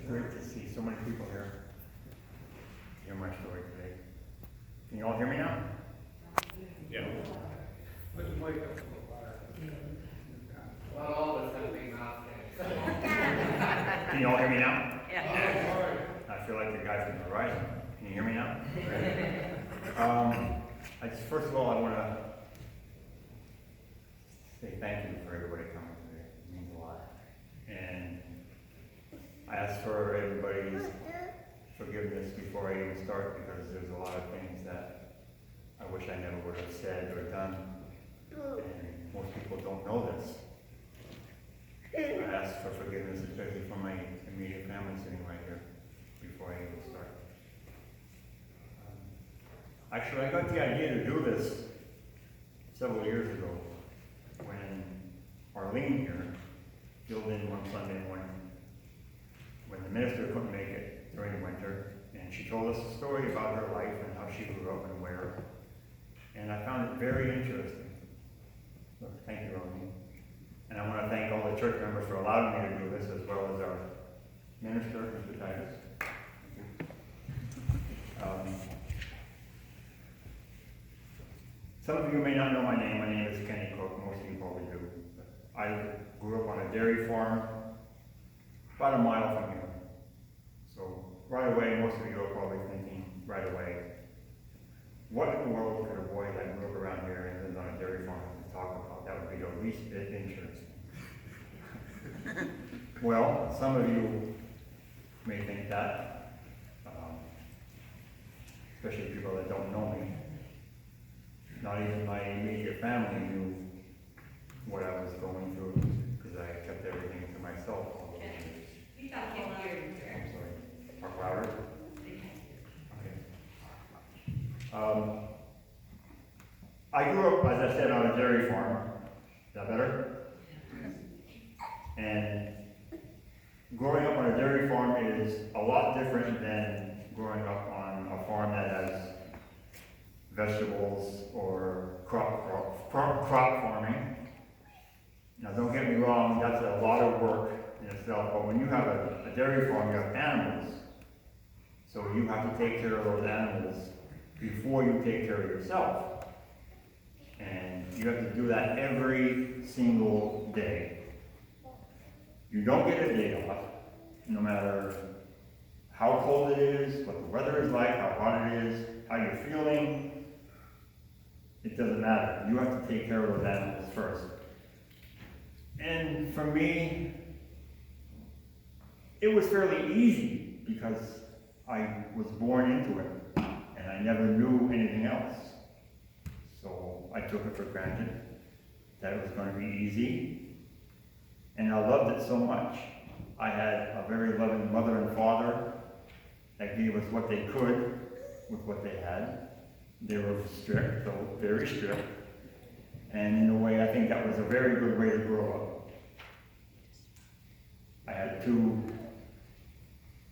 great to see so many people here. Hear my story today. Can you all hear me now? Yeah. Put the mic up a little higher. Not all of us have big mouths. Can you all hear me now? Yeah. All right. I feel like the guy from Horizon. Can you hear me now? First of all, I want to say thank you for everybody coming today. It means a lot. And I ask for everybody's forgiveness before I even start, because there's a lot of things that I wish I never would have said or done. And most people don't know this. I ask for forgiveness, especially from my immediate family sitting right here, before I even start. Actually, I got the idea to do this several years ago when Arlene here filled in one Sunday morning when the minister couldn't make it during the winter, and she told us a story about her life and how she grew up and where. And I found it very interesting. So thank you, Arlene. And I want to thank all the church members for allowing me to do this, as well as our minister, Mr. Titus. Some of you may not know my name. My name is Kenny Cook. Most of you probably do. I grew up on a dairy farm about a mile from here. So right away, most of you are probably thinking right away, what in the world could a boy that grew up around here and lives on a dairy farm have to talk about? That would be the least bit interesting. Well, some of you may think that, especially people that don't know me. Not even my immediate family knew what I was going through, because I kept everything to myself all those years. You can't hear you. I'm sorry. Talk louder? Okay. I grew up, as I said, on a dairy farm. Is that better? And growing up on a dairy farm is a lot different than growing up on a farm that has vegetables or crop farming. Now, don't get me wrong, that's a lot of work in itself, but when you have a dairy farm, you have animals. So you have to take care of those animals before you take care of yourself. And you have to do that every single day. You don't get a day off, no matter how cold it is, what the weather is like, how hot it is, how you're feeling. It doesn't matter. You have to take care of those animals first. And for me, it was fairly easy because I was born into it and I never knew anything else. So I took it for granted that it was going to be easy. And I loved it so much. I had a very loving mother and father that gave us what they could with what they had. They were strict, though very strict. And in a way, I think that was a very good way to grow up. I had two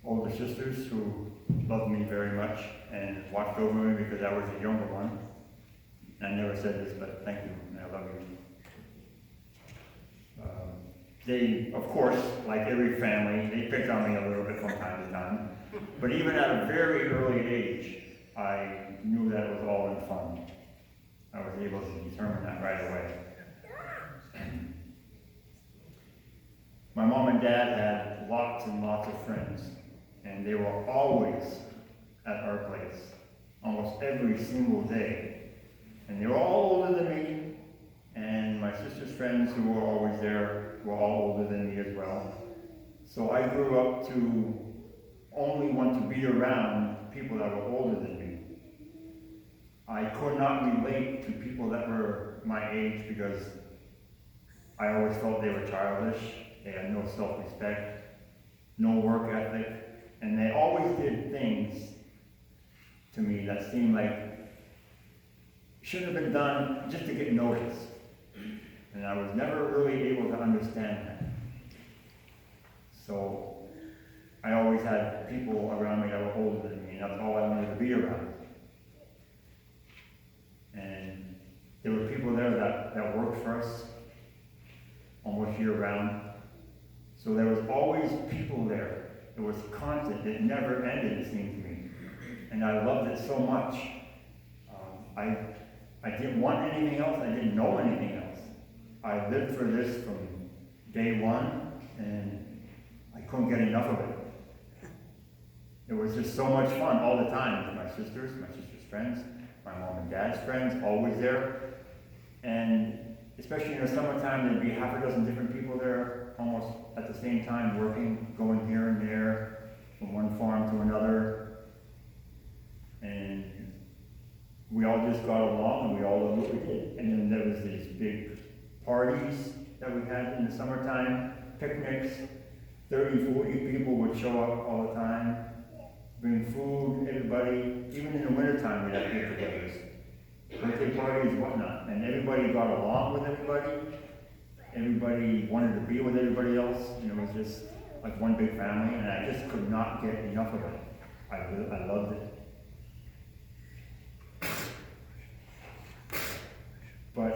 older sisters who loved me very much and watched over me because I was the younger one. And I never said this, but thank you, and I love you. They, of course, like every family, they picked on me a little bit from time to time. But even at a very early age, I knew that it was all in fun. I was able to determine that right away. My mom and dad had lots and lots of friends, and they were always at our place, almost every single day. And they were all older than me, and my sister's friends who were always there were all older than me as well. So I grew up to only want to be around people that were older than me. I could not relate to people that were my age because I always felt they were childish, they had no self-respect, no work ethic, and they always did things to me that seemed like should have been done just to get noticed. And I was never really able to understand that. So I always had people around me that were older than me, and that's all I wanted to be around. And there were people there that worked for us almost year round. So there was always people there. It was constant, it never ended, it seemed to me. And I loved it so much. I didn't want anything else, I didn't know anything else. I lived for this from day one, and I couldn't get enough of it. It was just so much fun all the time with my sister's friends, my mom and dad's friends, always there. And especially in the summertime, there'd be half a dozen different people there, almost at the same time, working, going here and there, from one farm to another. And we all just got along, and we all loved what we did. And then there was these big parties that we had in the summertime, picnics. 30, 40 people would show up all the time, bring food, everybody. Even in the wintertime, we'd have get-togethers, birthday parties, whatnot. And everybody got along with everybody. Everybody wanted to be with everybody else. And it was just like one big family, and I just could not get enough of it. I loved it. But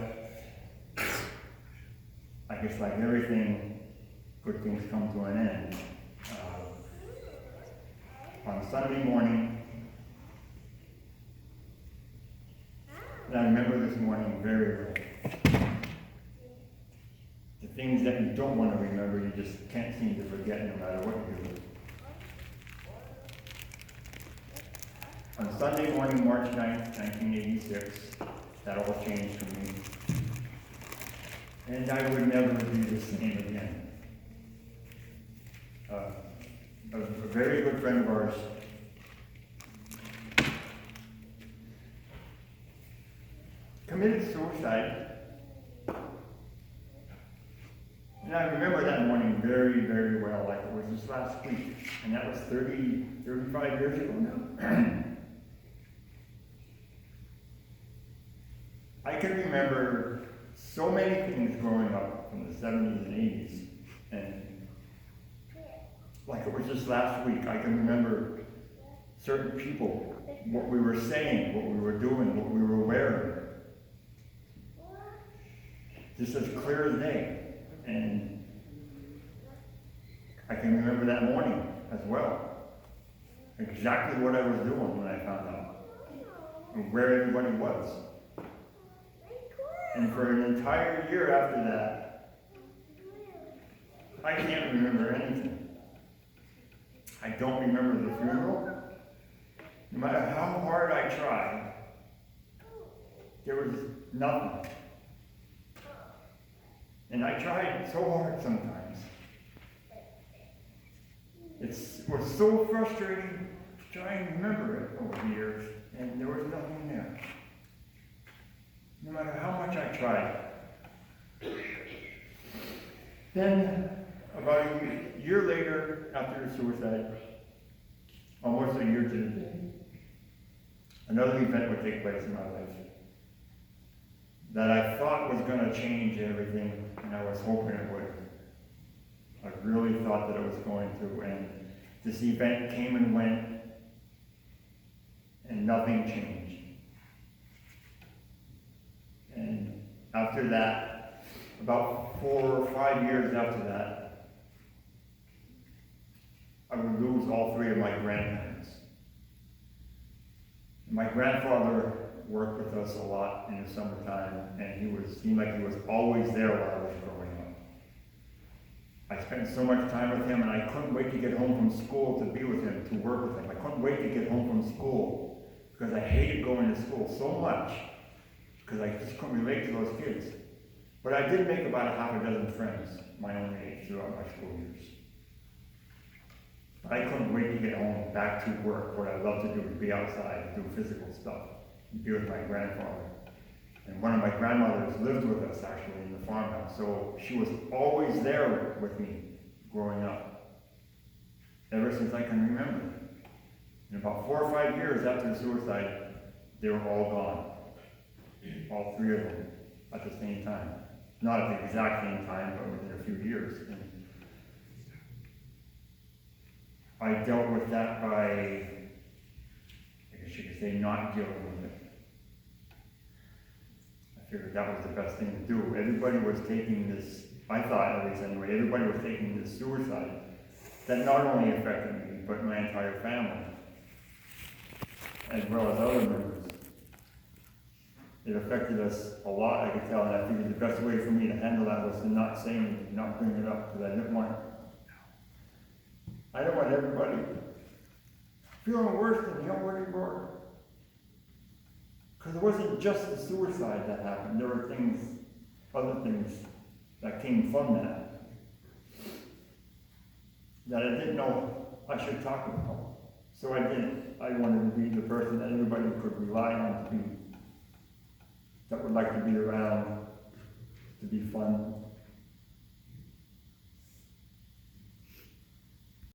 I guess like everything, good things come to an end. On Sunday morning, and I remember this morning very well. The things that you don't want to remember, you just can't seem to forget no matter what you do. On Sunday morning, March 9th, 1986, that all changed for me. And I would never be the same again. A very good friend of ours committed suicide. And I remember that morning very, very well, like it was just last week. And that was 35 years ago now. I can remember so many things growing up from the 70s and 80s. And like it was just last week, I can remember certain people, what we were saying, what we were doing, what we were wearing. Just as clear as day. And I can remember that morning as well. Exactly what I was doing when I found out. And where everybody was. And for an entire year after that, I can't remember anything. I don't remember the funeral. No matter how hard I tried, there was nothing. And I tried so hard sometimes. It was so frustrating to try and remember it over the years, and there was nothing there. No matter how much I tried. Then, about a year later, after the suicide, almost a year to the day, another event would take place in my life that I thought was going to change everything, and I was hoping it would. I really thought that it was going to, and this event came and went, and nothing changed. And after that, about 4 or 5 years after that, I would lose all 3 of my grandparents. My grandfather worked with us a lot in the summertime, and seemed like he was always there while I was growing up. I spent so much time with him, and I couldn't wait to get home from school to be with him, to work with him. I couldn't wait to get home from school, because I hated going to school so much, because I just couldn't relate to those kids. But I did make about half a dozen friends my own age throughout my school years. But I couldn't wait to get home, back to work. What I loved to do was be outside, do physical stuff, and be with my grandfather. And one of my grandmothers lived with us, actually, in the farmhouse, so she was always there with me growing up, ever since I can remember. And about 4 or 5 years after the suicide, they were all gone. All 3 of them at the same time. Not at the exact same time, but within a few years. And I dealt with that by, I guess you could say, not dealing with it. I figured that was the best thing to do. Everybody was taking this, I thought at least anyway, everybody was taking this suicide that not only affected me, but my entire family, as well as other members. It affected us a lot, I could tell, and I figured the best way for me to handle that was to not say anything, not bring it up, because I didn't want everybody feeling worse than they already were. Because it wasn't just the suicide that happened, there were other things that came from that I didn't know I should talk about. So I did. I wanted to be the person that everybody could rely on to be, that would like to be around, to be fun,